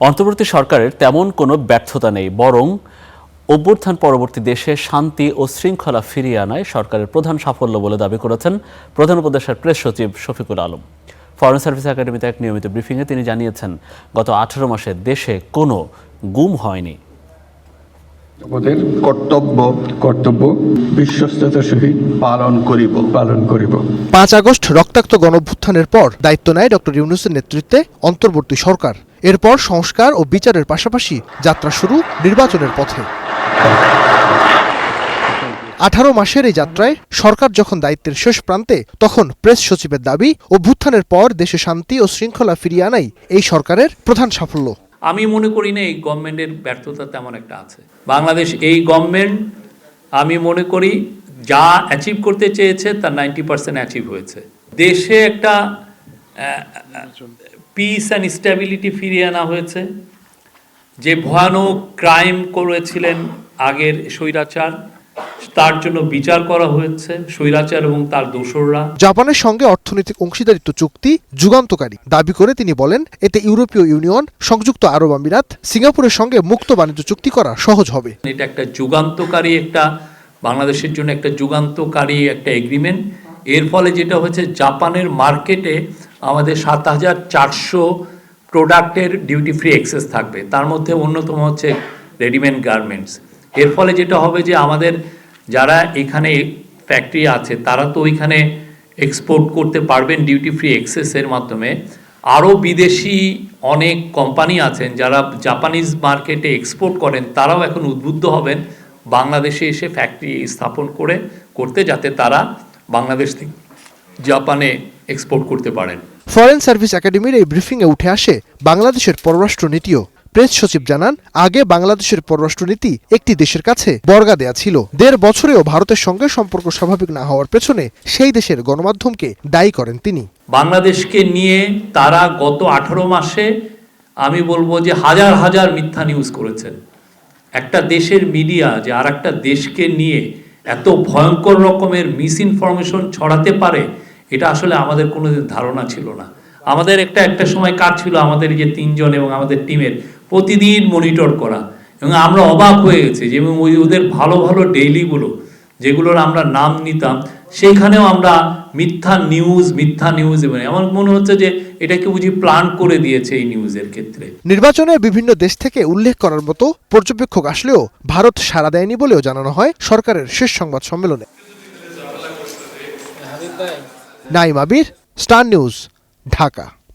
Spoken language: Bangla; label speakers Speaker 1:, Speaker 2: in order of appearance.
Speaker 1: অন্তর্বর্তী সরকারের তেমন কোনো ব্যর্থতা নেই, বরং অভ্যুত্থান পরবর্তী দেশে শান্তি ও শৃঙ্খলা ফিরিয়ে আনায় সরকারের প্রধান সাফল্য বলে দাবি করেছেন প্রধান উপদেষ্টার প্রেস সচিব শফিকুল আলম। ফরেন সার্ভিস একাডেমিতে এক নিয়মিত ব্রিফিংয়ে তিনি জানিয়েছেন, গত 18 মাসে দেশে কোনো গুম হয়নি।
Speaker 2: আমাদের কর্তব্য বিশ্বস্ততার সহিত পালন করিব।
Speaker 3: 5 আগস্ট রক্তাক্ত গণঅভ্যুত্থানের পর দায়িত্ব নেয় ডক্টর ইউনূসের নেতৃত্বে অন্তর্বর্তী সরকার। এরপর সংস্কার ও বিচারের পাশাপাশি যাত্রা শুরু নির্বাচনের পথে। 18 মাসের এই যাত্রায় সরকার যখন দায়িত্বের শেষ প্রান্তে, তখন প্রেস সচিবের দাবি, অভ্যুত্থানের পর দেশে শান্তি ও শৃঙ্খলা ফিরিয়ে আনাই এই সরকারের প্রধান সাফল্য।
Speaker 4: আমি মনে করি না এই গভর্নমেন্টের ব্যর্থতা তেমন একটা আছে। বাংলাদেশ এই গভর্নমেন্ট আমি মনে করি যা অ্যাচিভ করতে চেয়েছে তার 90% অ্যাচিভ হয়েছে। দেশে একটা পিস অ্যান্ড স্ট্যাবিলিটি ফিরিয়ে আনা হয়েছে। যে ভয়ানক ক্রাইম করেছিলেন আগের স্বৈরাচার, তার জন্য বিচার করা হয়েছে স্বৈরাচার এবং তার দোসররা।
Speaker 3: জাপানের সঙ্গে অর্থনৈতিক অংশীদারিত্ব চুক্তি যুগান্তকারী দাবি করে তিনি বলেন, এতে ইউরোপীয় ইউনিয়ন, সংযুক্ত আরব আমিরাত, সিঙ্গাপুরের সঙ্গে মুক্ত বাণিজ্য চুক্তি করা সহজ হবে।
Speaker 4: এটা একটা যুগান্তকারী, একটা বাংলাদেশের জন্য একটা যুগান্তকারী একটা এগ্রিমেন্ট। এর ফলে যেটা হচ্ছে, জাপানের মার্কেটে আমাদের 7,400 প্রোডাক্টের ডিউটি ফ্রি অ্যাক্সেস থাকবে। তার মধ্যে অন্যতম হচ্ছে রেডিমেড গার্মেন্টস। এর ফলে যেটা হবে যে আমাদের যারা এখানে ফ্যাক্টরি আছে তারা তো ওইখানে এক্সপোর্ট করতে পারবেন ডিউটি ফ্রি অ্যাক্সেসের মাধ্যমে। আরও বিদেশি অনেক কোম্পানি আছেন যারা জাপানিজ মার্কেটে এক্সপোর্ট করেন, তারাও এখন উদ্বুদ্ধ হবেন বাংলাদেশে এসে ফ্যাক্টরি স্থাপন করতে, যাতে তারা বাংলাদেশ থেকে জাপানে এক্সপোর্ট করতে পারেন।
Speaker 3: ফরেন সার্ভিস একাডেমির এই ব্রিফিংয়ে উঠে আসে বাংলাদেশের পররাষ্ট্র নীতিও। প্রেস সচিব জানান, আগে বাংলাদেশের পররাষ্ট্রনীতি একটি দেশের কাছে বর্গা দেয়া ছিল। 1.5 বছরেও ভারতের সঙ্গে সম্পর্ক স্বাভাবিক না হওয়ার পেছনে সেই দেশের গণমাধ্যমকে দায়ী করেন তিনি।
Speaker 4: বাংলাদেশকে নিয়ে তারা গত 18 মাসে আমি বলবো যে হাজার হাজার মিথ্যা নিউজ করেছেন। একটা দেশের মিডিয়া যে আর একটা দেশকে নিয়ে এত ভয়ঙ্কর রকমের মিস ইনফরমেশন ছড়াতে পারে, এটা আসলে আমাদের কোনো ধারণা ছিল না। আমাদের একটা সময় কাজ ছিল আমাদের যে 3 জন এবং আমাদের টিমের প্রতিদিন মনিটর করা, এবং আমরা অবাক হয়ে গেছি যে ওদের ভালো ভালো ডেইলিগুলো যেগুলোর আমরা নাম নিতাম, সেইখানেও আমরা মিথ্যা নিউজ এবং এমন মনে হচ্ছে যে এটাকে বুঝি প্ল্যান করে দিয়েছে এই নিউজের ক্ষেত্রে।
Speaker 3: নির্বাচনে বিভিন্ন দেশ থেকে উল্লেখ করার মতো পর্যবেক্ষক আসলেও ভারত সাড়া দেয়নি বলেও জানানো হয় সরকারের শেষ সংবাদ সম্মেলনে। নাইম আবির, স্টার নিউজ, ঢাকা।